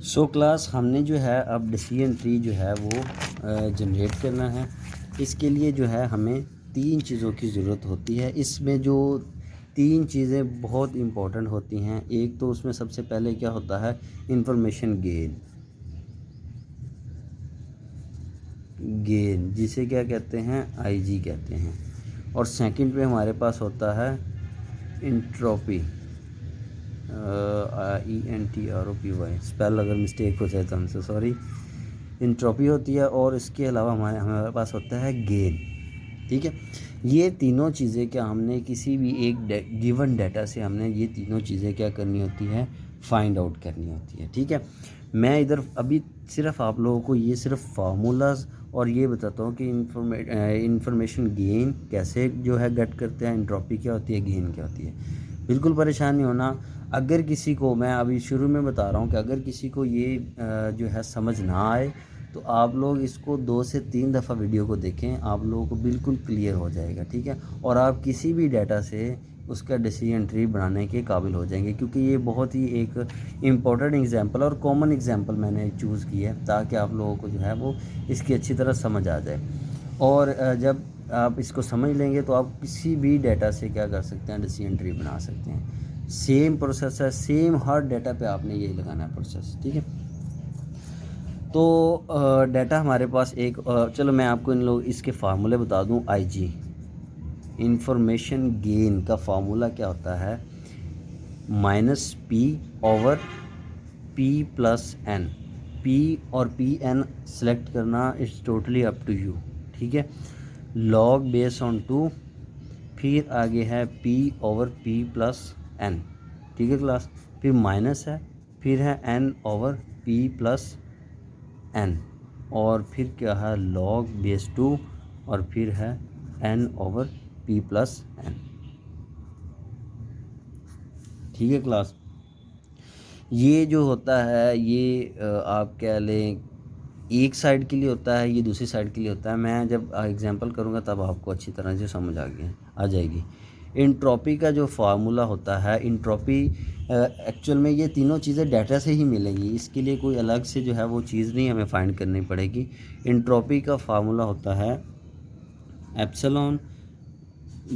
So class हमने जो है अब डिसीजन ट्री जो है वो जनरेट करना है। इसके लिए जो है हमें 3 चीज़ों की ज़रूरत होती है। इसमें जो 3 चीज़ें बहुत इम्पोर्टेंट होती हैं, एक तो उसमें सबसे पहले क्या होता है, इंफॉर्मेशन गेन जिसे क्या कहते हैं, आईजी कहते हैं। और सेकंड पे हमारे पास होता है इंट्रोपी, ENTROPY। स्पेल अगर मिस्टेक हो जाए तो हमसे सॉरी। इंट्रोपी होती है और इसके अलावा हमारे पास होता है गेन। ठीक है, ये तीनों चीज़ें क्या हमने किसी भी एक गिवन डाटा से हमने ये तीनों चीज़ें क्या करनी होती है, फाइंड आउट करनी होती है। ठीक है, मैं इधर अभी सिर्फ आप लोगों को ये सिर्फ फार्मूलाज और ये बताता हूँ कि इंफॉर्मेशन गेन कैसे जो है गेट करते हैं, इंट्रोपी क्या होती है, गेन क्या होती है। बिल्कुल परेशान नहीं होना। अगर किसी को, मैं अभी शुरू में बता रहा हूँ कि अगर किसी को ये जो है समझ ना आए तो आप लोग इसको 2 से 3 दफ़ा वीडियो को देखें, आप लोगों को बिल्कुल क्लियर हो जाएगा। ठीक है, और आप किसी भी डाटा से उसका डिसीजन ट्री बनाने के काबिल हो जाएंगे, क्योंकि ये बहुत ही एक इम्पॉर्टेंट एग्जांपल और कॉमन एग्जांपल मैंने चूज़ की है ताकि आप लोगों को जो है वो इसकी अच्छी तरह समझ आ जाए। और जब आप इसको समझ लेंगे तो आप किसी भी डाटा से क्या कर सकते हैं, डिसीजन ट्री बना सकते हैं। सेम प्रोसेस है, सेम हर डाटा पे आपने यही लगाना है प्रोसेस। ठीक है, तो डाटा हमारे पास एक चलो मैं आपको इन लोग इसके फार्मूले बता दूं। आईजी इंफॉर्मेशन गेन का फार्मूला क्या होता है, -P/P+N। P और Pn सेलेक्ट करना it's totally up to you. ठीक है, लॉग बेस ऑन 2, फिर आगे है P/P+N। ठीक है क्लास, फिर माइनस है, फिर है N/P+N, और फिर क्या है log बेस 2, और फिर है N/P+N। ठीक है क्लास, ये जो होता है ये आप क्या लें, एक साइड के लिए होता है, ये दूसरी साइड के लिए होता है। मैं जब एग्जांपल करूँगा तब आपको अच्छी तरह से समझ आ जाएगी। इंट्रोपी का जो फार्मूला होता है, इंट्रोपी एक्चुअल में ये तीनों चीज़ें डाटा से ही मिलेंगी, इसके लिए कोई अलग से जो है वो चीज़ नहीं हमें फाइंड करनी पड़ेगी। इंट्रोपी का फार्मूला होता है एप्सिलॉन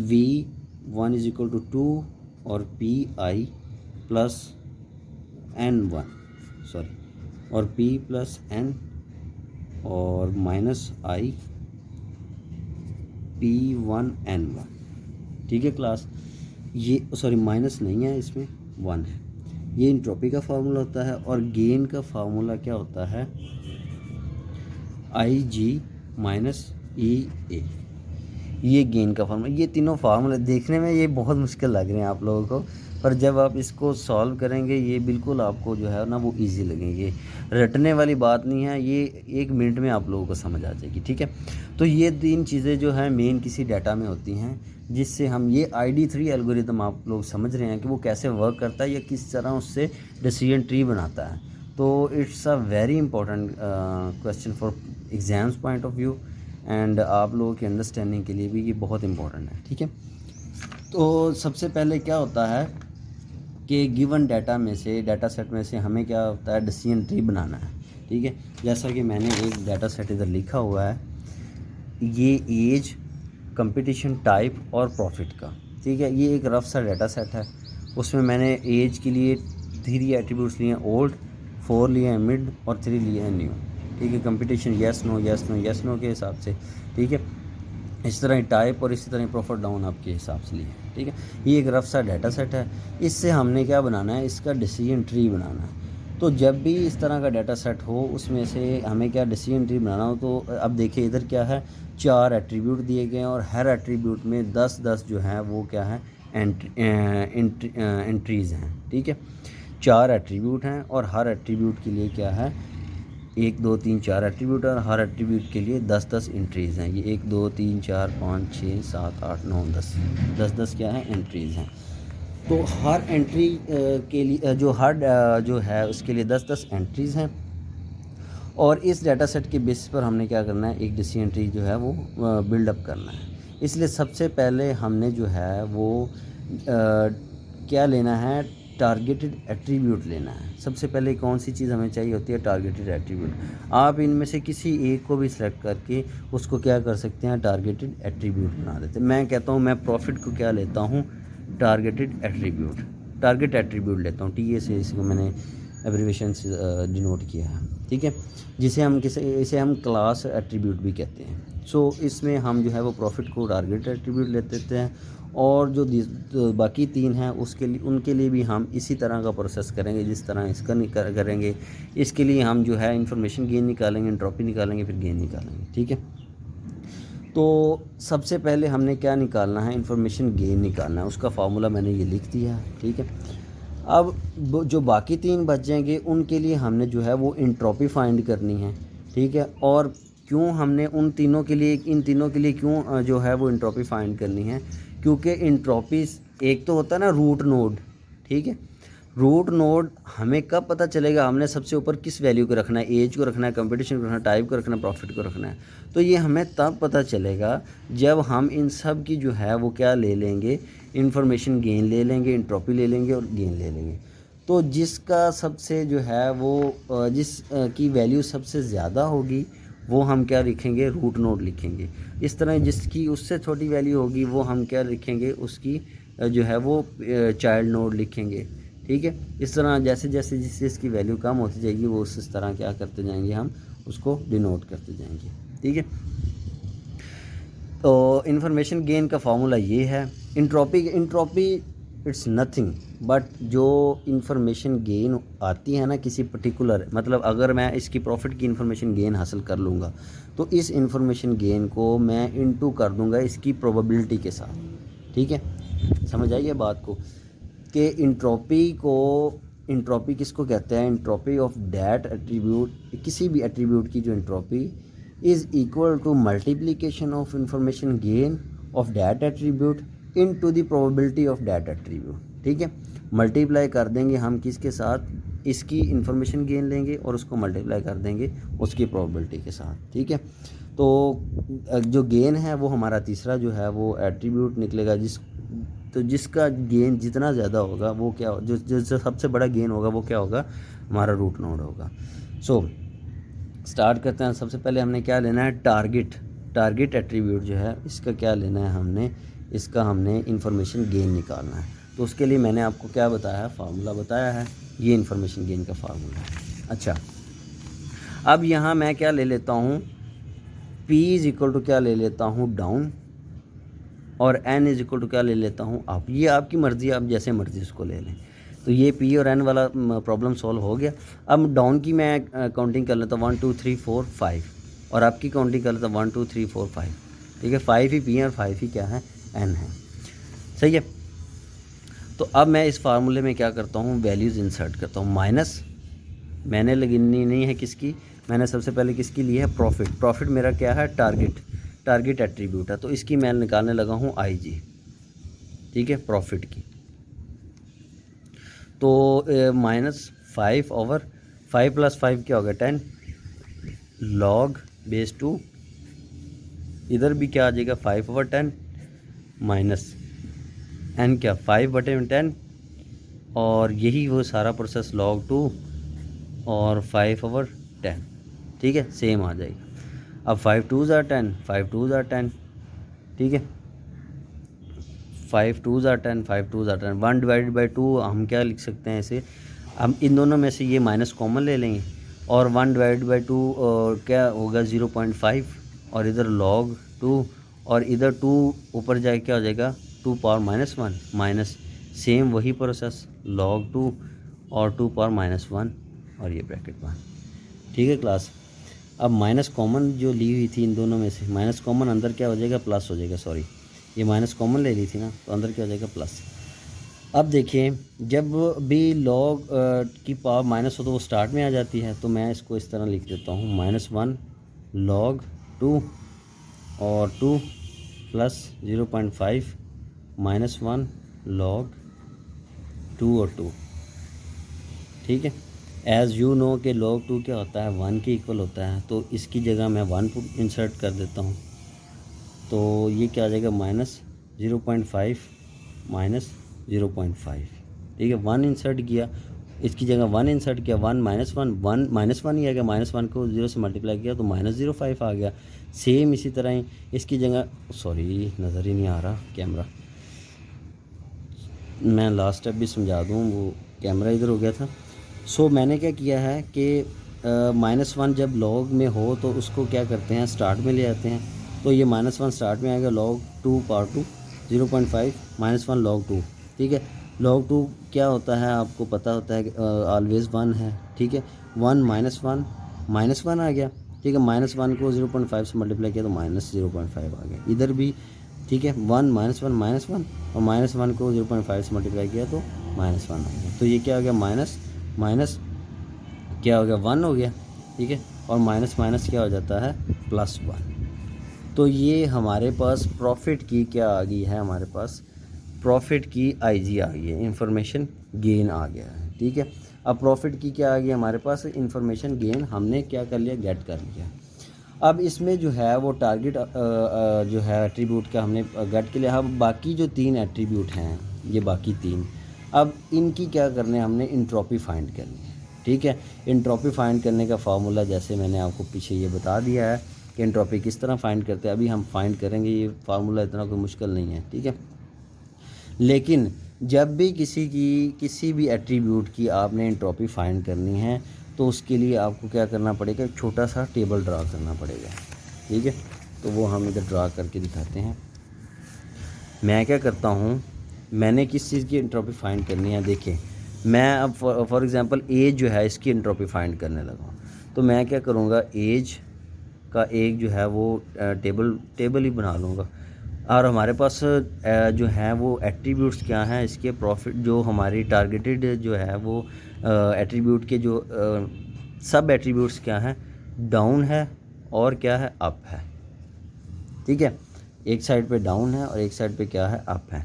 V1 = 2 और Pi+N1 सॉरी, और P+N और -I P1N1। ठीक है क्लास, ये सॉरी माइनस नहीं है, इसमें 1 है। ये इंट्रोपी का फार्मूला होता है। और गेन का फार्मूला क्या होता है, IG - EA। ये गेन का फार्मूला, ये तीनों फार्मूले देखने में ये बहुत मुश्किल लग रहे हैं आप लोगों को, पर जब आप इसको सॉल्व करेंगे ये बिल्कुल आपको जो है ना वो इजी लगेंगे। रटने वाली बात नहीं है, ये 1 मिनट में आप लोगों को समझ आ जाएगी। ठीक है, तो ये 3 चीज़ें जो है मेन किसी डाटा में होती हैं, जिससे हम ये ID3 एल्गोरिदम आप लोग समझ रहे हैं कि वो कैसे वर्क करता है या किस तरह उससे डिसीजन ट्री बनाता है। तो it's a very important question for exams point of view, and आप लोगों की अंडरस्टैंडिंग के लिए भी ये बहुत इंपॉर्टेंट है। ठीक है, तो सबसे पहले क्या होता है कि गिवन डाटा में से, डाटा सेट में से हमें क्या होता है, डिसीजन ट्री बनाना है। ठीक है, जैसा कि मैंने एक डाटा सेट इधर लिखा हुआ है, ये एज, कंपटीशन टाइप और प्रॉफिट का। ठीक है, ये एक रफ सा डाटा सेट है। उसमें मैंने एज के लिए 3 एट्रीब्यूट्स लिए हैं, ओल्ड, 4 लिए हैं मिड, और 3 लिए हैं न्यू। ठीक है, competition yes no yes no yes no के हिसाब से। ठीक है, इस तरह टाइप और इसी तरह प्रॉफिट डाउन आपके हिसाब से लिए। ठीक है, ये एक रफ सा डाटा सेट है। इससे हमने क्या बनाना है, इसका डिसीजन ट्री बनाना है। तो जब भी इस तरह का डाटा सेट हो, उसमें से हमें क्या डिसीजन ट्री बनाना हो, तो अब देखिए इधर क्या है, 4 एट्रीब्यूट दिए गए हैं और हर एट्रीब्यूट में 10-10 जो है वो क्या है, एंट्रीज़ हैं। ठीक है, 4 एट्रीब्यूट हैं और हर एट्रीब्यूट के लिए क्या है, 1 2 3 4 एट्रीब्यूट, और हर एट्रीब्यूट के लिए 10-10 एंट्रीज़ हैं। ये 1 2 3 4 5 6 7 8 9 10 10 क्या है, एंट्रीज़ हैं। तो हर एंट्री के लिए जो है उसके लिए 10-10 एंट्रीज़ हैं। और इस डाटा सेट के बेसिस पर हमने क्या करना है, एक डिसीजन ट्री जो है वो बिल्डअप करना है। इसलिए सबसे पहले हमने जो है वो क्या लेना है, टारगेटेड एट्रीब्यूट लेना है। सबसे पहले कौन सी चीज़ हमें चाहिए होती है? Targeted attribute. आप इनमें से किसी एक को भी सिलेक्ट करके उसको क्या कर सकते हैं? टारगेटेड एट्रीब्यूट बना देते हैं। मैं कहता हूँ मैं प्रॉफिट को क्या लेता हूँ? टारगेटेड एट्रीब्यूट, टारगेट एट्रीब्यूट लेता हूँ। टी ए से इसको मैंने एब्रीवेशन से डिनोट किया है, ठीक है, जिसे हम इसे हम क्लास एट्रीब्यूट भी कहते हैं। सो इसमें हम जो है वो प्रॉफिट को टारगेट एट्रीब्यूट ले देते हैं, और जो बाकी 3 हैं उसके लिए उनके लिए भी हम इसी तरह का प्रोसेस करेंगे जिस तरह इसका करेंगे। इसके लिए हम जो है इंफॉर्मेशन गेन निकालेंगे, एंट्रोपी निकालेंगे, फिर गेन निकालेंगे, ठीक है। तो सबसे पहले हमने क्या निकालना है? इंफॉर्मेशन गेन निकालना है। उसका फार्मूला मैंने ये लिख दिया है, ठीक है। अब जो बाकी 3 बच जाएंगे उनके लिए हमने जो है वो एंट्रोपी फाइंड करनी है, ठीक है। और क्यों हमने इन तीनों के लिए क्यों जो है वो एंट्रोपी फाइंड करनी है? क्योंकि एंट्रोपी एक तो होता है ना रूट नोड, ठीक है। रूट नोड हमें कब पता चलेगा हमने सबसे ऊपर किस वैल्यू को रखना है? एज को रखना है, कंपटीशन को रखना है, टाइप को रखना है, प्रॉफिट को रखना है। तो ये हमें तब पता चलेगा जब हम इन सब की जो है वो क्या ले लेंगे? इंफॉर्मेशन गेन ले लेंगे, एंट्रोपी ले लेंगे और गेन ले लेंगे। तो जिसका सबसे जो है वो जिस की वैल्यू सबसे ज़्यादा होगी वो हम क्या लिखेंगे? रूट नोड लिखेंगे। इस तरह जिसकी उससे छोटी वैल्यू होगी वो हम क्या लिखेंगे? उसकी जो है वो चाइल्ड नोड लिखेंगे, ठीक है। इस तरह जैसे जैसे जिससे इसकी वैल्यू कम होती जाएगी वो उस तरह क्या करते जाएंगे? हम उसको डिनोट करते जाएंगे, ठीक है। तो इन्फॉर्मेशन गेन का फार्मूला ये है। इंट्रोपी इट्स नथिंग बट जो इन्फॉर्मेशन गेन आती है ना किसी पर्टिकुलर, मतलब अगर मैं इसकी प्रॉफिट की इन्फॉर्मेशन गेन हासिल कर लूँगा तो इस इन्फॉर्मेशन गेन को मैं इनटू कर दूँगा इसकी प्रोबेबिलिटी के साथ, ठीक है। समझ आइए बात को कि इंट्रोपी किसको कहते हैं? इंट्रोपी ऑफ दैट एट्रीब्यूट, किसी भी एट्रीब्यूट की जो entropy is equal to multiplication of information gain of that attribute into the probability of that attribute, ठीक है। मल्टीप्लाई कर देंगे हम किसके साथ? इसकी इंफॉर्मेशन गेन लेंगे और उसको मल्टीप्लाई कर देंगे उसकी प्रोबेबिलिटी के साथ, ठीक है। तो जो गेन है वो हमारा तीसरा जो है वो एट्रीब्यूट निकलेगा, जिसका गेन जितना ज़्यादा होगा वो क्या जो सबसे बड़ा गेन होगा वो क्या होगा? हमारा रूट नोड होगा। सो स्टार्ट करते हैं। सबसे पहले हमने क्या लेना है? टारगेट एट्रीब्यूट जो है इसका क्या लेना है हमने? इसका हमने इंफॉर्मेशन गेन निकालना है। तो उसके लिए मैंने आपको क्या बताया है? फार्मूला बताया है, ये इंफॉर्मेशन गेन का फार्मूला है। अच्छा, अब यहाँ मैं क्या ले लेता हूँ? P इज़ इक्वल टू क्या ले लेता हूँ? डाउन, और n इज इक्वल टू क्या ले लेता हूँ? अप। ये आपकी मर्ज़ी, आप जैसे मर्ज़ी उसको ले लें। तो ये p और n वाला प्रॉब्लम सॉल्व हो गया। अब डाउन की मैं काउंटिंग कर लेता हूँ 1 2 3 4 5, और आपकी काउंटिंग कर लेता हूँ 1 2 3 4 5, ठीक है। 5 ही p है और 5 ही क्या है? n है, सही है। तो अब मैं इस फार्मूले में क्या करता हूँ? वैल्यूज़ इंसर्ट करता हूँ। माइनस मैंने लगनी नहीं है किसकी? मैंने सबसे पहले किसकी ली है? प्रॉफिट मेरा क्या है? टारगेट एट्रीब्यूट है, तो इसकी मैं निकालने लगा हूँ IG, ठीक है, प्रॉफिट की। तो -5 ओवर 5 + 5 क्या हो गया? 10 log बेस 2, इधर भी क्या आ जाएगा? 5/10 माइनस n क्या? 5/10, और यही वो सारा प्रोसेस log 2 और 5/10, ठीक है, सेम आ जाएगा। अब 5 2s are 10, 5 2s are 10, ठीक है। 5 2s are 10, 5 2s are 10। 1/2 हम क्या लिख सकते हैं इसे? हम इन दोनों में से ये माइनस कॉमन ले लेंगे, और 1/2 क्या होगा? 0.5, और इधर log 2, और इधर 2 ऊपर जाए क्या हो जाएगा? 2 पावर -1 माइनस सेम वही प्रोसेस log 2 और 2 पावर -1 और ये ब्रैकेट 1, ठीक है क्लास। अब माइनस कॉमन जो ली हुई थी इन दोनों में से, माइनस कॉमन अंदर क्या हो जाएगा? प्लस हो जाएगा। सॉरी, ये माइनस कॉमन ले ली थी ना, तो अंदर क्या हो जाएगा? प्लस। अब देखिए, जब भी log की पावर माइनस हो तो वो स्टार्ट में आ जाती है, तो मैं इसको इस तरह लिख देता हूँ -1 log 2 और 2 प्लस 0.5 -1 log 2 और 2, ठीक है। एज़ यू नो कि log 2 क्या होता है? 1 के इक्वल होता है, तो इसकी जगह मैं 1 इंसर्ट कर देता हूँ। तो ये क्या आ जाएगा? -0.5 -0.5, ठीक है, 1 इंसर्ट किया, इसकी जगह 1 इंसर्ट किया, 1 माइनस वन ही आ गया, -1 को 0 से मल्टीप्लाई किया तो -0.5 आ गया। सेम इसी तरह ही इसकी जगह, सॉरी नज़र ही नहीं आ रहा कैमरा, मैं लास्ट स्टेप भी समझा दूँ, वो कैमरा इधर हो गया था। सो मैंने क्या किया है कि -1 जब लॉग में हो तो उसको क्या करते हैं, स्टार्ट में ले आते हैं। तो ये -1 स्टार्ट में आएगा, log 2 पावर 2 0.5 -1 log 2, ठीक है। log 2 क्या होता है आपको पता होता है, ऑलवेज़ 1 है, ठीक है। 1 -1 आ गया, ठीक है। -1 को 0.5 से मल्टीप्लाई किया तो -0.5 आ गया इधर भी, ठीक है। 1 -1 और -1 को 0.5 से मल्टीप्लाई किया तो -1 आ गया। तो ये क्या हो गया, माइनस माइनस क्या हो गया, 1 हो गया, ठीक है। और माइनस माइनस क्या हो जाता है, +1। तो ये हमारे पास प्रॉफिट की क्या आ गई है, हमारे पास प्रॉफिट की IG आ गई है, इंफॉर्मेशन गेन आ गया है, ठीक है। अब प्रॉफिट की क्या आ गई हमारे पास, इंफॉर्मेशन गेन हमने क्या कर लिया, गेट कर लिया। अब इसमें जो है वो टारगेट जो है एट्रीब्यूट का हमने गेट के लिए, अब बाकी जो 3 एट्रीब्यूट हैं, ये बाकी 3, अब इनकी क्या करने, हमने इंट्रॉपी फाइंड करनी है, ठीक है। इंट्रॉपी फाइंड करने का फार्मूला जैसे मैंने आपको पीछे ये बता दिया है कि इंट्रॉपी किस तरह फाइंड करते हैं, अभी हम फाइंड करेंगे, ये फार्मूला इतना कोई मुश्किल नहीं है, ठीक है। लेकिन जब भी किसी भी एट्रीब्यूट की आपने इंट्रॉपी फाइंड करनी है तो उसके लिए आपको क्या करना पड़ेगा, एक छोटा सा टेबल ड्रा करना पड़ेगा, ठीक है। तो वो हम इधर ड्रा करके दिखाते हैं। मैं क्या करता हूँ, मैंने किस चीज़ की इंट्रॉपी फाइंड करनी है, देखिए मैं अब फॉर एग्ज़ाम्पल एज जो है इसकी इंट्रॉपी फाइंड करने लगा हूँ। तो मैं क्या करूँगा, एज का एक जो है वो टेबल ही बना लूँगा। और हमारे पास जो है वो एट्रीब्यूट्स क्या हैं इसके, प्रॉफिट जो हमारी टारगेटेड जो है वो एट्रीब्यूट के जो सब एट्रीब्यूट्स क्या हैं, डाउन है और क्या है, अप है, ठीक है। एक साइड पे डाउन है और एक साइड पे क्या है, अप है।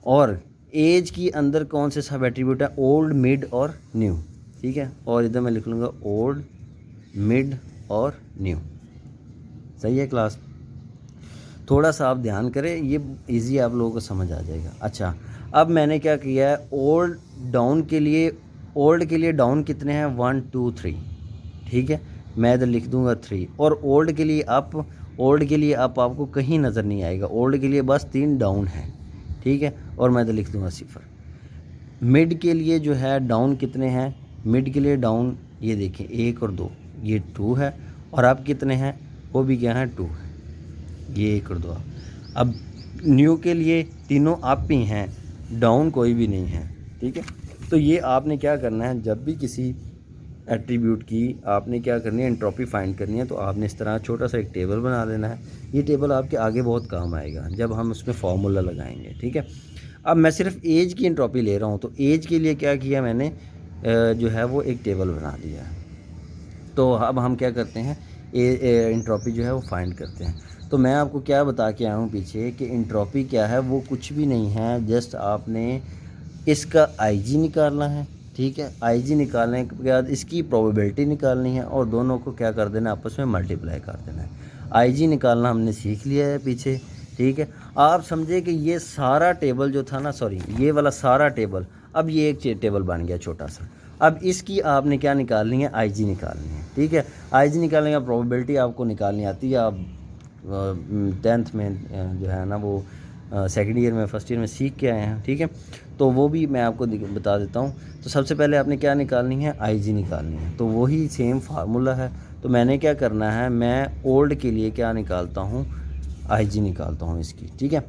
और एज की अंदर कौन से सब एट्रीब्यूट है, ओल्ड, मिड और न्यू, ठीक है। और इधर मैं लिख लूँगा ओल्ड, मिड और न्यू, सही है क्लास। थोड़ा सा आप ध्यान करें, ये इजी आप लोगों को समझ आ जाएगा। अच्छा, अब मैंने क्या किया है, ओल्ड के लिए डाउन कितने हैं, 1 2 3, ठीक है। मैं इधर लिख दूंगा 3। और ओल्ड के लिए अप आपको कहीं नज़र नहीं आएगा, ओल्ड के लिए बस 3 डाउन है, ठीक है। और मैं इधर लिख दूंगा 0। मिड के लिए जो है डाउन कितने हैं, मिड के लिए डाउन ये देखें 1 और 2, ये 2 है। और अप कितने हैं, वो भी क्या है, 2 है, ये 1 और 2। अब न्यू के लिए तीनों अप ही हैं, डाउन कोई भी नहीं है, ठीक है। तो ये आपने क्या करना है, जब भी किसी एट्रीब्यूट की आपने क्या करनी है, एंट्रोपी फाइंड करनी है, तो आपने इस तरह छोटा सा एक टेबल बना लेना है। ये टेबल आपके आगे बहुत काम आएगा जब हम उसमें फार्मूला लगाएंगे, ठीक है। अब मैं सिर्फ एज की एंट्रोपी ले रहा हूँ, तो एज के लिए क्या किया मैंने, जो है वो एक टेबल बना दिया है। तो अब हम क्या करते हैं, एंट्रोपी जो है वो फाइंड करते हैं। तो मैं आपको क्या बता के आया हूँ पीछे कि एंट्रोपी क्या है, वो कुछ भी नहीं है, जस्ट आपने इसका IG निकालना है, ठीक है। IG निकालने के बाद इसकी प्रोबेबिलिटी निकालनी है और दोनों को क्या कर देना, आपस में मल्टीप्लाई कर देना है। IG निकालना हमने सीख लिया है पीछे, ठीक है। आप समझे कि ये सारा टेबल जो था ना, सॉरी ये वाला सारा टेबल, अब ये एक टेबल बन गया छोटा सा। अब इसकी आपने क्या निकालनी है, IG निकालनी है, ठीक है। IG निकालने का प्रोबेबिलिटी आपको निकालनी आती है, आप 10th में जो है ना वो सेकेंड ईयर में, फर्स्ट ईयर में सीख के आए हैं, ठीक है। तो वो भी मैं आपको बता देता हूँ। तो सबसे पहले आपने क्या निकालनी है, IG निकालनी है, तो वही सेम फार्मूला है। तो मैंने क्या करना है, मैं ओल्ड के लिए क्या निकालता हूँ, IG निकालता हूँ इसकी, ठीक है।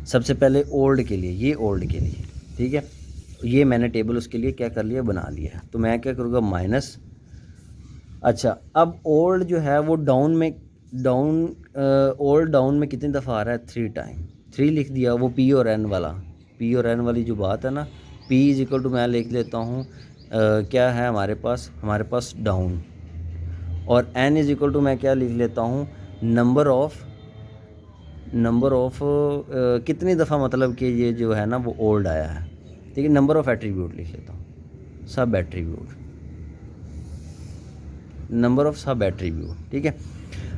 सबसे पहले ओल्ड के लिए, ये ओल्ड के लिए, ठीक है। ये मैंने टेबल उसके लिए क्या कर लिया, बना लिया है। तो मैं क्या करूँगा, माइनस, अच्छा अब ओल्ड जो है वो ओल्ड डाउन में कितनी दफ़ा आ रहा है, 3 टाइम, 3 लिख दिया। वो P और N वाली जो बात है ना, P इज इक्वल टू मैं लिख लेता हूँ क्या है हमारे पास डाउन, और N इज इक्वल टू मैं क्या लिख लेता हूँ, नंबर ऑफ कितनी दफ़ा, मतलब कि ये जो है ना वो ओल्ड आया है, ठीक है। नंबर ऑफ़ एट्रीब्यूट लिख लेता हूँ, सब एट्रीब्यूट, ठीक है।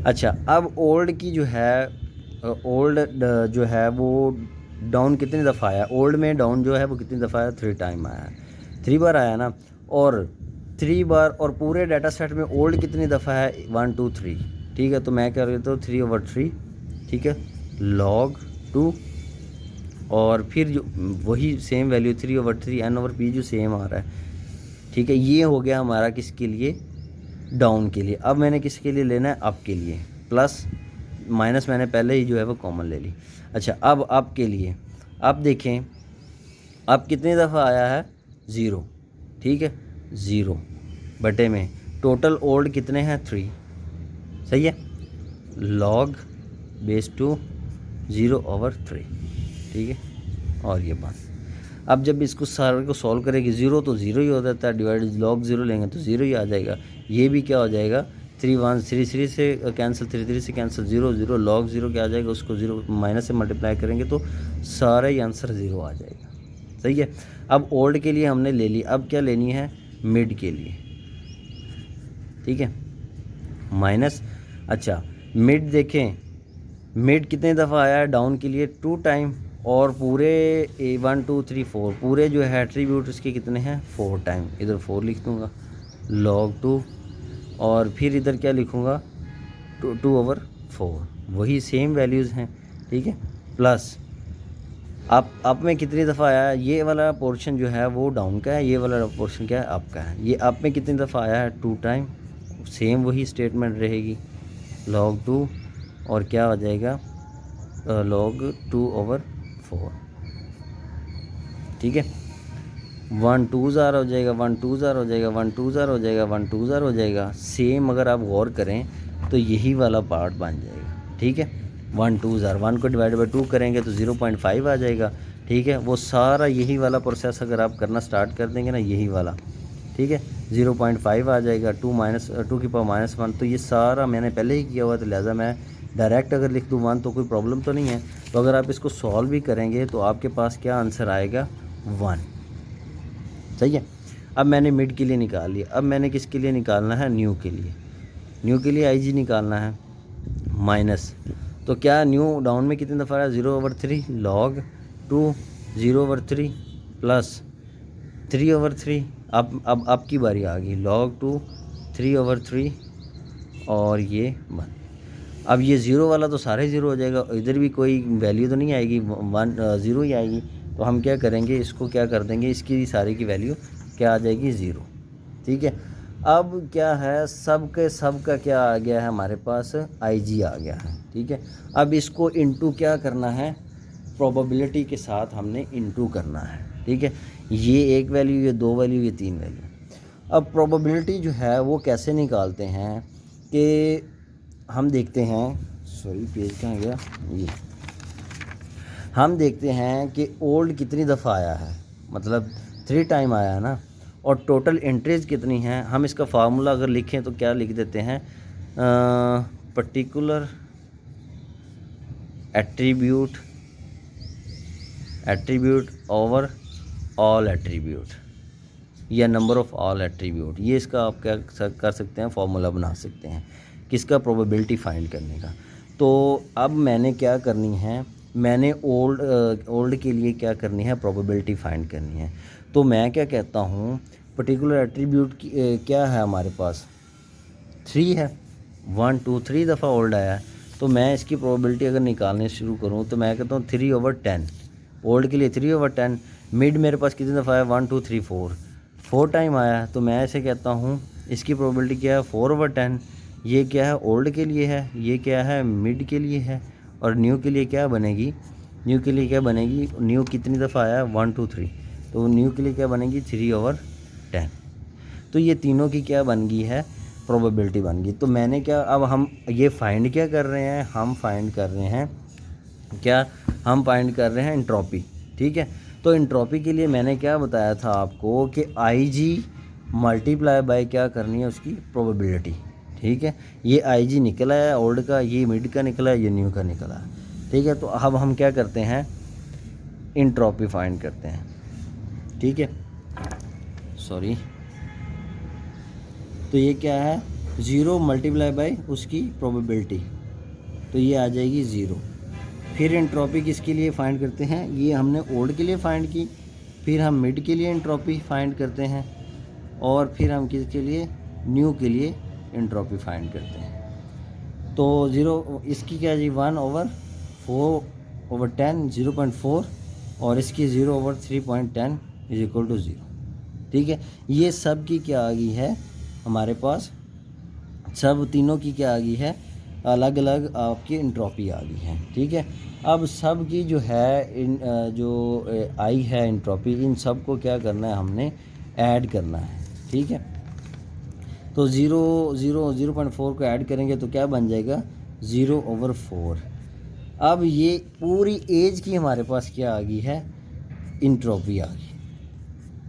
अच्छा, अब ओल्ड की जो है, ओल्ड जो है वो डाउन कितनी दफ़ा आया, ओल्ड में डाउन जो है वो कितनी दफ़ा आया, 3 टाइम आया है, 3 बार आया ना। और 3 बार, और पूरे डाटा सेट में ओल्ड कितनी दफ़ा है, 1 2 3। ठीक है, तो मैं क्या करता हूँ 3/3, ठीक है, log 2, और फिर जो वही सेम वैल्यू 3/3 n/p जो सेम आ रहा है। ठीक है, ये हो गया हमारा किसके लिए, डाउन के लिए। अब मैंने किसके लिए लेना है, अप के लिए, प्लस माइनस मैंने पहले ही जो है वो कॉमन ले ली। अच्छा, अब अप के लिए, अब देखें अब कितनी दफ़ा आया है, 0। ठीक है, 0 बटे में टोटल ओल्ड कितने हैं, 3। सही है, log बेस 2 0/3। ठीक है, और ये बात, अब जब इसको सारे को सॉल्व करेंगे, 0 तो 0 ही हो जाता है, डिवाइड log 0 लेंगे तो 0 ही आ जाएगा। ये भी क्या हो जाएगा, 3 1 3 3 से कैंसिल, 3 3 से कैंसिल, 0 0, log 0 क्या आ जाएगा, उसको 0 माइनस से मल्टीप्लाई करेंगे तो सारा ही आंसर 0 आ जाएगा। सही है, अब ओल्ड के लिए हमने ले ली, अब क्या लेनी है, मिड के लिए। ठीक है, माइनस, अच्छा मिड देखें, मिड कितने दफ़ा आया है, डाउन के लिए 2 टाइम, और पूरे 1 2 3 4 पूरे जो है एट्रीब्यूट इसके कितने हैं, 4 टाइम। इधर 4 लिख दूँगा, log 2, और फिर इधर क्या लिखूँगा, 2/4, वही सेम वैल्यूज़ हैं। ठीक है, प्लस अप में कितनी दफ़ा आया है, ये वाला पोर्शन जो है वो डाउन का है, ये वाला पोर्शन क्या है, अप का है। ये अप में कितनी दफ़ा आया है, 2 टाइम, सेम वही स्टेटमेंट रहेगी, log 2, और क्या हो जाएगा, log 2/4। ठीक है, 1 2 ज़ार हो जाएगा, 1 2 ज़ार हो जाएगा, 1 2 ज़ार हो जाएगा, 1 2 ज़ार हो जाएगा। सेम अगर आप गौर करें तो यही वाला पार्ट बन जाएगा। ठीक है, 1 2 ज़ार, 1 को डिवाइड बाई 2 करेंगे तो 0.5 आ जाएगा। ठीक है, वो सारा यही वाला प्रोसेस अगर आप करना स्टार्ट कर देंगे ना, यही वाला, ठीक है, 0.5 आ जाएगा, 2 की पावर -1। तो ये सारा मैंने पहले ही किया हुआ, तो लिहाजा मैं डायरेक्ट अगर लिख दूँ 1 तो कोई प्रॉब्लम तो नहीं है। तो अगर आप इसको सॉल्व भी करेंगे तो आपके पास क्या आंसर आएगा, 1। सही है, अब मैंने मिड के लिए निकाल लिया, अब मैंने किसके लिए निकालना है, न्यू के लिए। न्यू के लिए IG निकालना है, माइनस, तो क्या न्यू डाउन में कितनी दफ़ा है, 0/3, log 2 0/3 प्लस 3/3। अब आपकी बारी आ गई, log 2 3/3, और ये 1। अब ये 0 वाला तो सारे 0 हो जाएगा, इधर भी कोई वैल्यू तो नहीं आएगी, 1 0 ही आएगी। तो हम क्या करेंगे, इसको क्या कर देंगे, इसकी सारी की वैल्यू क्या आ जाएगी, 0। ठीक है, अब क्या है, सब का क्या आ गया है हमारे पास, IG आ गया है। ठीक है, अब इसको इनटू क्या करना है, प्रोबेबिलिटी के साथ हमने इनटू करना है। ठीक है, ये 1 वैल्यू, ये 2 वैल्यू, ये 3 वैल्यू। अब प्रोबेबिलिटी जो है वो कैसे निकालते हैं कि हम देखते हैं, सॉरी पेज कहाँ गया, ये हम देखते हैं कि ओल्ड कितनी दफ़ा आया है, मतलब 3 टाइम आया है ना, और टोटल एंट्रीज कितनी हैं। हम इसका फार्मूला अगर लिखें तो क्या लिख देते हैं, particular attribute over all attribute, या नंबर ऑफ़ ऑल एट्रीब्यूट। ये इसका आप क्या कर सकते हैं, फार्मूला बना सकते हैं किसका, प्रोबेबिलिटी फाइंड करने का। तो अब मैंने क्या करनी है, मैंने ओल्ड के लिए क्या करनी है, प्रोबेबिलिटी फाइंड करनी है। तो मैं क्या कहता हूँ, पर्टिकुलर एट्रीब्यूट की क्या है हमारे पास, 3 है, 1 2 3 दफ़ा ओल्ड आया है। तो मैं इसकी प्रोबेबिलिटी अगर निकालने शुरू करूँ तो मैं कहता हूँ 3/10, ओल्ड के लिए 3/10। मिड मेरे पास कितनी दफ़ा है, 1 2 3 4 टाइम आया है। तो मैं ऐसे कहता हूँ इसकी प्रोबेबिलिटी क्या है, 4/10। ये क्या है, ओल्ड के लिए है, ये क्या है, मिड के लिए है, और न्यू के लिए क्या बनेगी, न्यू के लिए क्या बनेगी, न्यू कितनी दफ़ा आया, 1 2 3, तो न्यू के लिए क्या बनेगी, 3/10। तो ये तीनों की क्या बन गई है, प्रोबेबिलिटी बन गई। तो मैंने क्या, अब हम ये फाइंड क्या कर रहे हैं, हम फाइंड कर रहे हैं क्या, हम फाइंड कर रहे हैं एंट्रोपी। ठीक है, तो एंट्रोपी के लिए मैंने क्या बताया था आपको कि IG मल्टीप्लाई बाय क्या करनी है, उसकी प्रोबेबिलिटी। ठीक है, ये IG निकला है ओल्ड का, ये मिड का निकला है, ये न्यू का निकला है। ठीक है, तो अब हम क्या करते हैं, एंट्रोपी फाइंड करते हैं। ठीक है, सॉरी, तो ये क्या है, 0 मल्टीप्लाई बाय उसकी प्रोबेबिलिटी, तो ये आ जाएगी 0। फिर एंट्रोपी किसके लिए फाइंड करते हैं, ये हमने ओल्ड के लिए फाइंड की, फिर हम मिड के लिए एंट्रोपी फाइंड करते हैं, और फिर हम किसके लिए, न्यू के लिए एंट्रोपी फाइंड करते हैं। तो 0 इसकी क्या जी 1/4/10 0.4, और इसकी 0/3.10 इज इक्वल टू 0। ठीक है, ये सब की क्या आ गई है हमारे पास, सब तीनों की क्या आ गई है, अलग अलग आपकी एंट्रोपी आ गई है। ठीक है, अब सब की जो है जो आई है एंट्रोपी, इन सब को क्या करना है, हमने ऐड करना है। ठीक है, तो 0.4 को ऐड करेंगे तो क्या बन जाएगा 0/4। अब ये पूरी एज की हमारे पास क्या आ गई है, एंट्रोपी आ गई।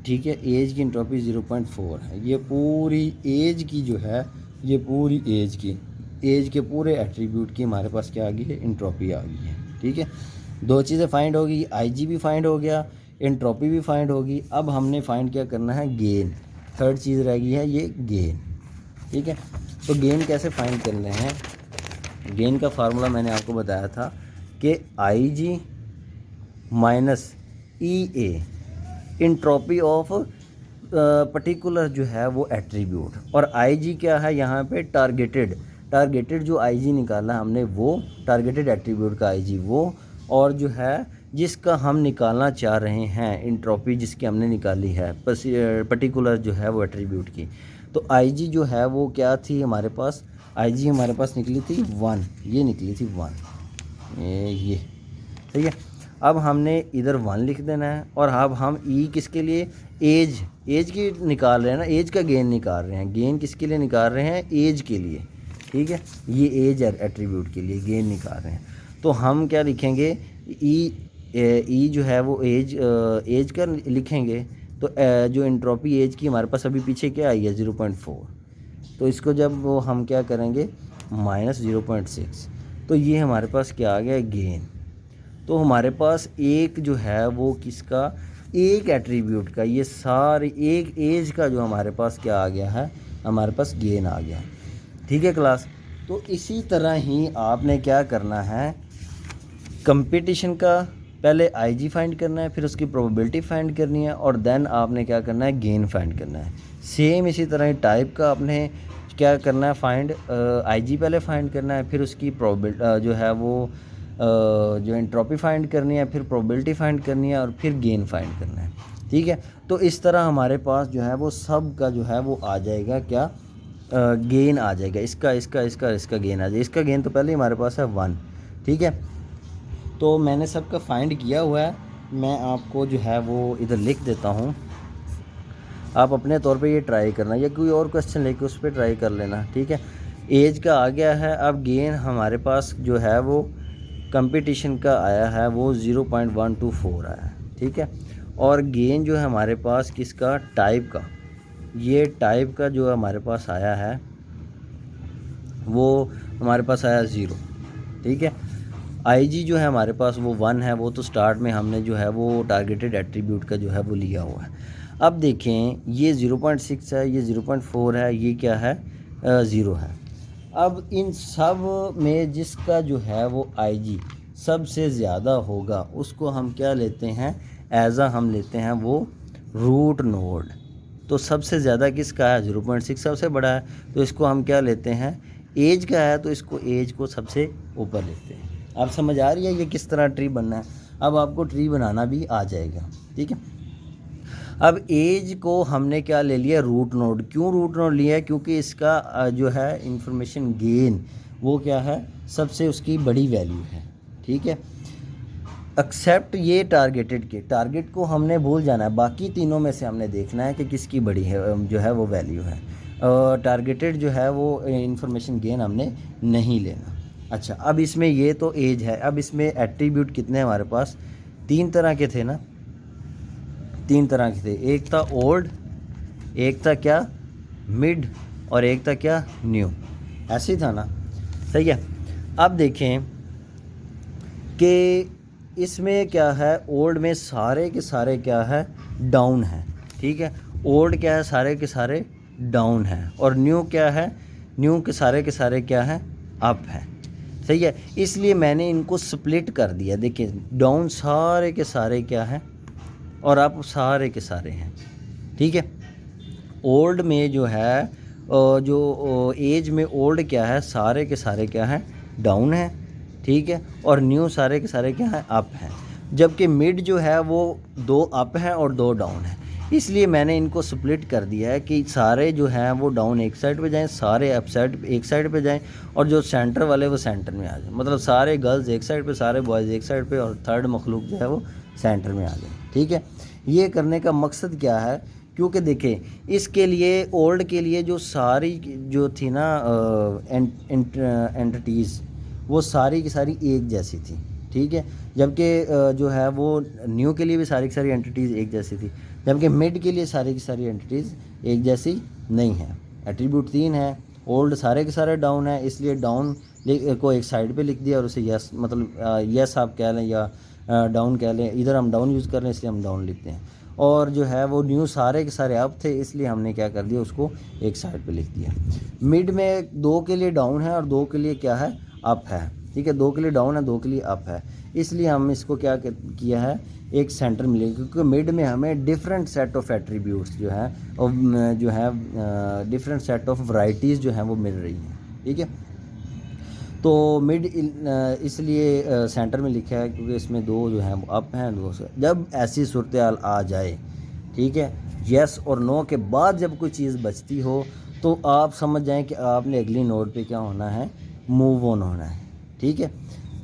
ठीक है, एज की एंट्रोपी 0.4 है। ये पूरी एज की जो है, ये पूरी एज के पूरे एट्रीब्यूट की हमारे पास क्या आ गई है, एंट्रोपी आ गई है। ठीक है, दो चीज़ें फाइंड होगी, आईजी भी फाइंड हो गया, एंट्रोपी भी फाइंड होगी। अब हमने फाइंड क्या करना है, गेन। थर्ड चीज़ रह गई है ये गेन। ठीक है, तो गेन कैसे फाइंड कर रहे हैं, गेन का फार्मूला मैंने आपको बताया था कि IG minus EA entropy of particular जो है वो एट्रीब्यूट, और IG क्या है यहाँ पे, टारगेटेड जो IG निकाला हमने वो टारगेटेड एट्रीब्यूट का IG वो, और जो है जिसका हम निकालना चाह रहे हैं एंट्रोपी जिसकी हमने निकाली है पर्टिकुलर जो है वो एट्रीब्यूट की, तो IG जो है वो क्या थी हमारे पास, IG हमारे पास निकली थी 1, ये निकली थी 1 ये। ठीक है, अब हमने इधर 1 लिख देना है, और अब हम किसके लिए, एज की निकाल रहे हैं ना, एज का गेन निकाल रहे हैं, गेन किसके लिए निकाल रहे हैं, एज के लिए। ठीक है, ये एज एट्रीब्यूट के लिए गेन निकाल रहे हैं, तो हम क्या लिखेंगे, ई जो है वो एज का लिखेंगे, तो जो एंट्रोपी एज की हमारे पास अभी पीछे क्या आई है 0.4, तो इसको जब वो हम क्या करेंगे -0.6, तो ये हमारे पास क्या आ गया गेन। तो हमारे पास एक जो है वो किसका, एक एट्रीब्यूट का, ये सारे एक एज का जो हमारे पास क्या आ गया है, हमारे पास गेन आ गया। ठीक है क्लास, तो इसी तरह ही आपने क्या करना है, कंपटीशन का पहले IG फाइंड करना है, फिर उसकी प्रोबेबिलिटी फाइंड करनी है, और देन आपने क्या करना है, गेन फाइंड करना है। सेम इसी तरह ही टाइप का आपने क्या करना है, फाइंड IG पहले फाइंड करना है, फिर उसकी प्रोबेबिलिटी जो है वो जो एंट्रोपी फाइंड करनी है, फिर प्रोबेबिलिटी फाइंड करनी है, और फिर गेन फाइंड करना है। ठीक है, तो इस तरह हमारे पास जो है वो सब का जो है वो आ जाएगा क्या, गेन आ जाएगा, इसका गेन आ जाएगा। इसका गेन तो पहले ही हमारे पास है 1। ठीक है, तो मैंने सबका फाइंड किया हुआ है, मैं आपको जो है वो इधर लिख देता हूँ, आप अपने तौर पे ये ट्राई करना, या कोई और क्वेश्चन लेके उस पर ट्राई कर लेना। ठीक है, एज का आ गया है, अब गेन हमारे पास जो है वो कंपटीशन का आया है वो 0.124 आया है। ठीक है, और गेन जो है हमारे पास किसका, टाइप का, ये टाइप का जो हमारे पास आया है वो हमारे पास आया 0। ठीक है, IG जो है हमारे पास वो 1 है, वो तो स्टार्ट में हमने जो है वो टारगेटेड एट्रीब्यूट का जो है वो लिया हुआ है। अब देखें ये 0.6 है, ये 0.4 है, ये क्या है 0 है। अब इन सब में जिसका जो है वो IG सबसे ज़्यादा होगा उसको हम क्या लेते हैं, हम लेते हैं वो रूट नोड। तो सबसे ज़्यादा किसका है, 0.6 सबसे बड़ा है, तो इसको हम क्या लेते हैं, एज का है, तो इसको एज को सबसे ऊपर लेते हैं। आप समझ आ रही है ये किस तरह ट्री बनना है, अब आपको ट्री बनाना भी आ जाएगा। ठीक है, अब एज को हमने क्या ले लिया, रूट नोड। क्यों रूट नोड लिया है, क्योंकि इसका जो है इंफॉर्मेशन गेन वो क्या है, सबसे उसकी बड़ी वैल्यू है। ठीक है, एक्सेप्ट ये टारगेटेड के, टारगेट को हमने भूल जाना है, बाकी तीनों में से हमने देखना है कि किसकी बड़ी है जो है वो वैल्यू है। टारगेटेड जो है वो इंफॉर्मेशन गेन हमने नहीं लेना। अच्छा, अब इसमें ये तो एज है, अब इसमें एट्रीब्यूट कितने हमारे पास, 3 तरह के थे ना, 3 तरह के थे, एक था ओल्ड, एक था क्या मिड, और एक था क्या न्यू, ऐसे ही था ना। सही है, अब देखें कि इसमें क्या है, ओल्ड में सारे के सारे क्या है, डाउन है। ठीक है, ओल्ड क्या है, सारे के सारे डाउन है, और न्यू क्या है, न्यू के सारे क्या है, अप है। सही है, इसलिए मैंने इनको स्प्लिट कर दिया। देखिए डाउन सारे के सारे क्या हैं और अप सारे के सारे हैं, ठीक है। ओल्ड में जो है जो एज में ओल्ड क्या है, सारे के सारे क्या हैं, डाउन है, ठीक है, और न्यू सारे के सारे क्या हैं, अप हैं। जबकि मिड जो है वो 2 अप हैं और 2 डाउन हैं। इसलिए मैंने इनको स्प्लिट कर दिया है कि सारे जो हैं वो डाउन एक साइड पे जाएं, सारे अप साइड एक साइड पे जाएं, और जो सेंटर वाले वो सेंटर में आ जाएं। मतलब सारे गर्ल्स एक साइड पे, सारे बॉयज़ एक साइड पे, और थर्ड मखलूक जो है वो सेंटर में आ जाए, ठीक है। ये करने का मकसद क्या है, क्योंकि देखें इसके लिए ओल्ड के लिए जो सारी जो थी ना एंटिटीज़, वो सारी की सारी एक जैसी थी, ठीक है। जबकि जो है वो न्यू के लिए भी सारी की सारी एंटिटीज़ एक जैसी थी, जबकि मिड के लिए सारी की सारी एंटिटीज़ एक जैसी नहीं है। एट्रीब्यूट 3 है, ओल्ड सारे के सारे डाउन है, इसलिए डाउन को एक साइड पे लिख दिया और उसे यस, मतलब यस आप कह लें या डाउन कह लें। इधर हम डाउन यूज़ कर रहे हैं इसलिए हम डाउन लिखते हैं। और जो है वो न्यू सारे के सारे अप थे, इसलिए हमने क्या कर दिया, उसको एक साइड पे लिख दिया। मिड में 2 के लिए डाउन है और 2 के लिए क्या है, अप है, ठीक है। 2 के लिए डाउन है, 2 के लिए अप है, इसलिए हम इसको क्या किया है, एक सेंटर मिलेगा, क्योंकि मिड में हमें डिफरेंट सेट ऑफ एट्रीब्यूट्स जो है और जो है डिफरेंट सेट ऑफ वैरायटीज़ जो हैं वो मिल रही हैं, ठीक है। तो मिड इसलिए सेंटर में लिखा है क्योंकि इसमें 2 जो हैं वो अप हैं, 2 से। जब ऐसी सूरत हाल आ जाए, ठीक है, यस और नो के बाद जब कोई चीज़ बचती हो, तो आप समझ जाएं कि आपने अगली नोड पे क्या होना है, मूव ऑन होना है, ठीक है।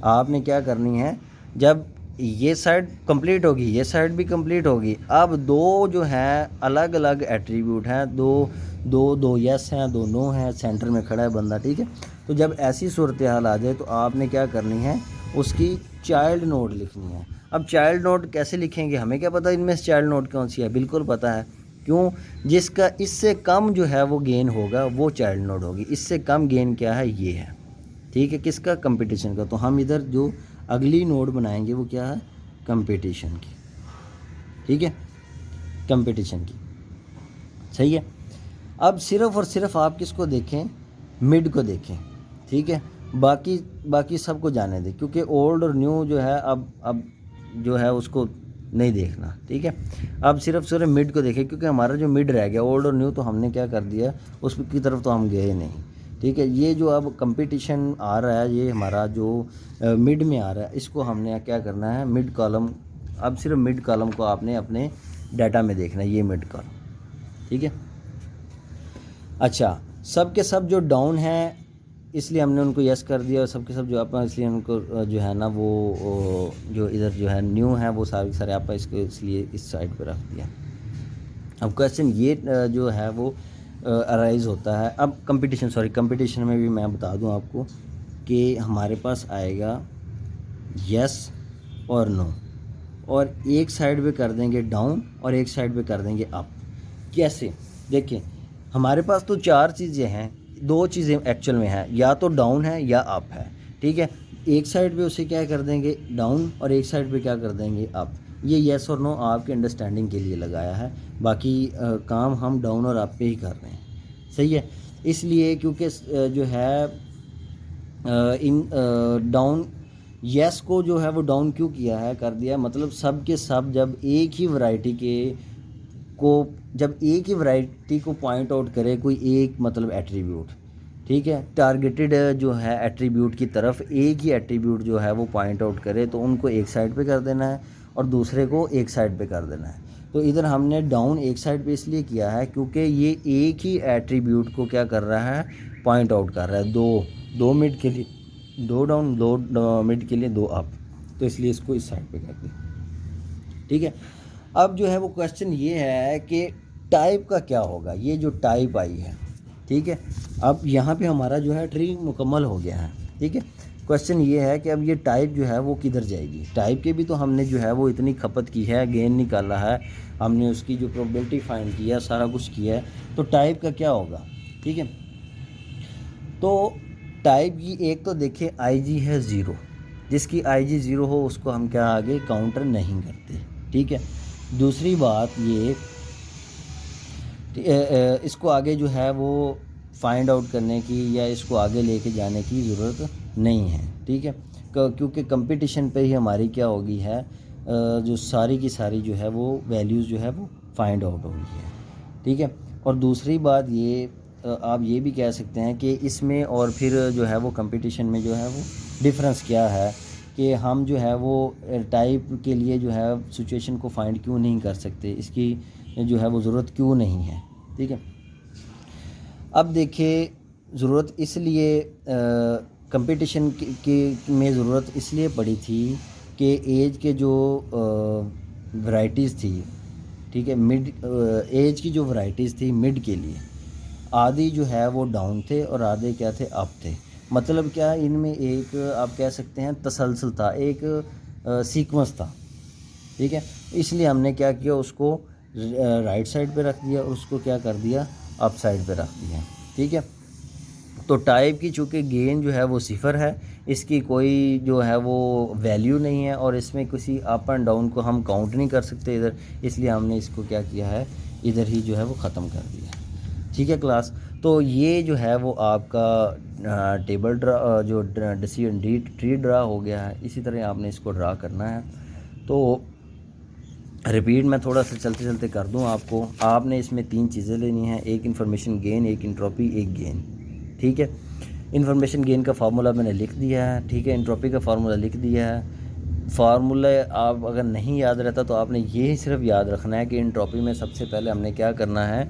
आपने क्या करनी है, जब ये साइड कंप्लीट होगी, ये साइड भी कंप्लीट होगी। अब 2 जो हैं अलग अलग एट्रीब्यूट हैं, दो यस हैं, 2 नो हैं, सेंटर में खड़ा है बंदा, ठीक है। तो जब ऐसी सूरत हाल आ जाए तो आपने क्या करनी है, उसकी चाइल्ड नोड लिखनी है। अब चाइल्ड नोड कैसे लिखेंगे, हमें क्या पता इनमें से चाइल्ड नोड कौन सी है, बिल्कुल पता है। क्यों, जिसका इससे कम जो है वो गेन होगा वो चाइल्ड नोड होगी। इससे कम गेन क्या है, ये है, ठीक है, किसका, कंपटीशन का। तो हम इधर जो अगली नोड बनाएंगे वो क्या है, कंपटीशन की, ठीक है, कंपटीशन की, सही है। अब सिर्फ़ और सिर्फ आप किसको देखें, मिड को देखें, ठीक है। बाकी सबको जाने दें, क्योंकि ओल्ड और न्यू जो है अब जो है उसको नहीं देखना, ठीक है। अब सिर्फ मिड को देखें, क्योंकि हमारा जो मिड रह गया, ओल्ड और न्यू तो हमने क्या कर दिया, उसकी तरफ तो हम गए नहीं, ठीक है। ये जो अब कंपटीशन आ रहा है, ये हमारा जो मिड में आ रहा है, इसको हमने क्या करना है, मिड कॉलम। अब सिर्फ मिड कॉलम को आपने अपने डाटा में देखना है, ये मिड कॉलम, ठीक है। अच्छा, सब के सब जो डाउन है इसलिए हमने उनको यस कर दिया, और सब के सब जो अप है इसलिए उनको जो है ना वो जो इधर जो है न्यू है वो सारे के सारे अप है, इसको इसलिए इस साइड पे रख दिया। अब क्वेश्चन ये जो है वो अराइज होता है। अब कंपटीशन में भी मैं बता दूं आपको कि हमारे पास आएगा यस और नो, और एक साइड पे कर देंगे डाउन और एक साइड पे कर देंगे अप। कैसे, देखिए हमारे पास तो 4 चीज़ें हैं, 2 चीज़ें एक्चुअल में हैं, या तो डाउन है या अप है, ठीक है। एक साइड पे उसे क्या कर देंगे, डाउन, और एक साइड पे क्या कर देंगे, अप। ये येस और नो आपके अंडरस्टैंडिंग के लिए लगाया है, बाकी काम हम डाउन और अप पे ही कर रहे हैं, सही है। इसलिए क्योंकि जो है इन डाउन येस को जो है वो डाउन क्यों किया है, कर दिया, मतलब सब के सब जब एक ही वैरायटी को पॉइंट आउट करे कोई एक मतलब एट्रीब्यूट, ठीक है, टारगेटेड जो है एट्रीब्यूट की तरफ एक ही एट्रीब्यूट जो है वो पॉइंट आउट करे, तो उनको एक साइड पे कर देना है और दूसरे को एक साइड पे कर देना है। तो इधर हमने डाउन एक साइड पे इसलिए किया है क्योंकि ये एक ही एट्रीब्यूट को क्या कर रहा है, पॉइंट आउट कर रहा है। दो मिड के लिए 2 डाउन, 2 मिड के लिए 2 अप, तो इसलिए इसको इस साइड पे कर दिया, ठीक है। अब जो है वो क्वेश्चन ये है कि टाइप का क्या होगा, ये जो टाइप आई है, ठीक है। अब यहाँ पे हमारा जो है ट्री मुकम्मल हो गया है, ठीक है। क्वेश्चन ये है कि अब ये टाइप जो है वो किधर जाएगी। टाइप के भी तो हमने जो है वो इतनी खपत की है, गेन निकाला है हमने, उसकी जो प्रोबेबिलिटी फाइंड की है, सारा कुछ किया है, तो टाइप का क्या होगा, ठीक है। तो टाइप की एक तो देखिए IG है 0, जिसकी IG 0 हो उसको हम क्या आगे काउंटर नहीं करते, ठीक है। दूसरी बात ये इसको आगे जो है वो फाइंड आउट करने की या इसको आगे लेके जाने की ज़रूरत नहीं है, ठीक है। क्योंकि कंपटीशन पे ही हमारी क्या होगी है जो सारी की सारी जो है वो वैल्यूज़ जो है वो फाइंड आउट होगी है, ठीक है। और दूसरी बात ये आप ये भी कह सकते हैं कि इसमें और फिर जो है वो कंपटीशन में जो है वो डिफरेंस क्या है कि हम जो है वो टाइप के लिए जो है सिचुएशन को फाइंड क्यों नहीं कर सकते, इसकी जो है वो ज़रूरत क्यों नहीं है, ठीक है। अब देखिए ज़रूरत इसलिए कंपटीशन की में ज़रूरत इसलिए पड़ी थी कि एज के जो वैराइटीज़ थी, ठीक है, मिड एज की जो वैराइटीज़ थी मिड के लिए आधे जो है वो डाउन थे और आधे क्या थे अप थे। मतलब क्या इनमें एक आप कह सकते हैं तसलसल था, एक सीक्वेंस था, ठीक है। इसलिए हमने क्या किया उसको राइट साइड पे रख दिया और उसको क्या कर दिया अप साइड पे रख दिया, ठीक है। तो टाइप की चूँकि गेन जो है वो सिफर है, इसकी कोई जो है वो वैल्यू नहीं है और इसमें किसी अप एंड डाउन को हम काउंट नहीं कर सकते इधर, इसलिए हमने इसको क्या किया है इधर ही जो है वो ख़त्म कर दिया, ठीक है क्लास। तो ये जो है वो आपका टेबल ड्रा जो डिसीजन ट्री ड्रा हो गया है, इसी तरह आपने इसको ड्रा करना है। तो रिपीट मैं थोड़ा सा चलते चलते कर दूं आपको। आपने इसमें 3 चीज़ें लेनी हैं, एक इन्फॉर्मेशन गेन, एक इंट्रोपी, एक गेन, ठीक है। इन्फॉर्मेशन गेन का फार्मूला मैंने लिख दिया है, ठीक है। इंट्रोपी का फार्मूला लिख दिया है। फार्मूला आप अगर नहीं याद रहता तो आपने ये सिर्फ याद रखना है कि इंट्रोपी में सबसे पहले हमने क्या करना है,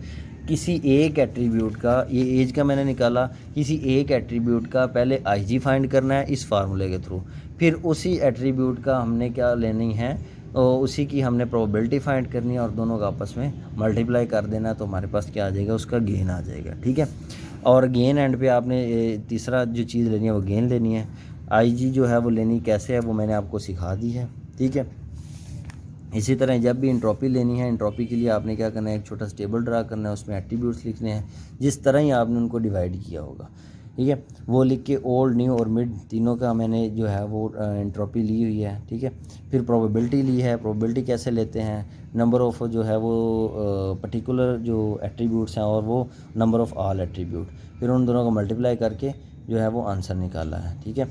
किसी एक एट्रीब्यूट का, ये एज का मैंने निकाला, किसी एक एट्रीब्यूट का पहले IG फाइंड करना है इस फार्मूले के थ्रू, फिर उसी एट्रीब्यूट का हमने क्या लेनी है और उसी की हमने प्रोबेबिलिटी फाइंड करनी है और दोनों का आपस में मल्टीप्लाई कर देना है, तो हमारे पास क्या आ जाएगा उसका गेन आ जाएगा, ठीक है। और गेन एंड पे आपने तीसरा जो चीज़ लेनी है वो गेन लेनी है। IG जो है वो लेनी कैसे है वो मैंने आपको सिखा दी है, ठीक है। इसी तरह जब भी इंट्रोपी लेनी है, इंट्रोपी के लिए आपने क्या करना है, एक छोटा सा टेबल ड्रा करना है, उसमें एट्रीब्यूट्स लिखने हैं जिस तरह ही आपने उनको डिवाइड किया होगा, ठीक है। वो लिख के ओल्ड, न्यू और मिड तीनों का मैंने जो है वो इंट्रोपी ली हुई है, ठीक है। फिर प्रोबेबिलिटी ली है। प्रोबेबिलिटी कैसे लेते हैं, नंबर ऑफ जो है वो पर्टिकुलर जो एट्रीब्यूट्स हैं और वो नंबर ऑफ ऑल एट्रीब्यूट, फिर उन दोनों को मल्टीप्लाई करके जो है वो आंसर निकाला है, ठीक है।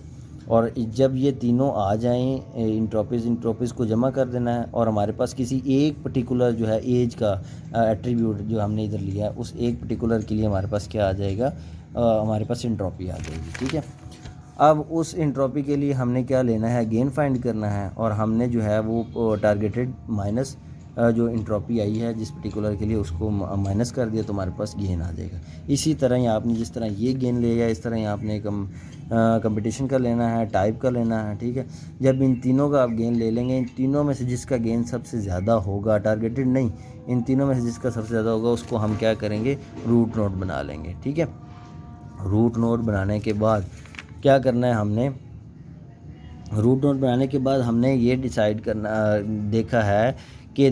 और जब ये तीनों आ जाएं इंट्रोपीज़ को जमा कर देना है और हमारे पास किसी एक पर्टिकुलर जो है एज का एट्रीब्यूट जो हमने इधर लिया है उस एक पर्टिकुलर के लिए हमारे पास क्या आ जाएगा, हमारे पास इंट्रोपी आ जाएगी, ठीक है। अब उस इंट्रोपी के लिए हमने क्या लेना है, गेन फाइंड करना है और हमने जो है वो टारगेटेड माइनस जो इंट्रोपी आई है जिस पर्टिकुलर के लिए उसको माइनस कर दिया तो हमारे पास गेन आ जाएगा। इसी तरह ही आपने जिस तरह ये गेन लिया इस तरह ही आपने कंपटीशन का लेना है, टाइप का लेना है, ठीक है। जब इन तीनों का आप गेन ले लेंगे, इन तीनों में से जिसका गेन सबसे ज़्यादा होगा, टारगेटेड नहीं, इन तीनों में से जिसका सबसे ज़्यादा होगा उसको हम क्या करेंगे, रूट नोड बना लेंगे, ठीक है। रूट नोड बनाने के बाद क्या करना है, हमने रूट नोड बनाने के बाद हमने ये डिसाइड करना देखा है कि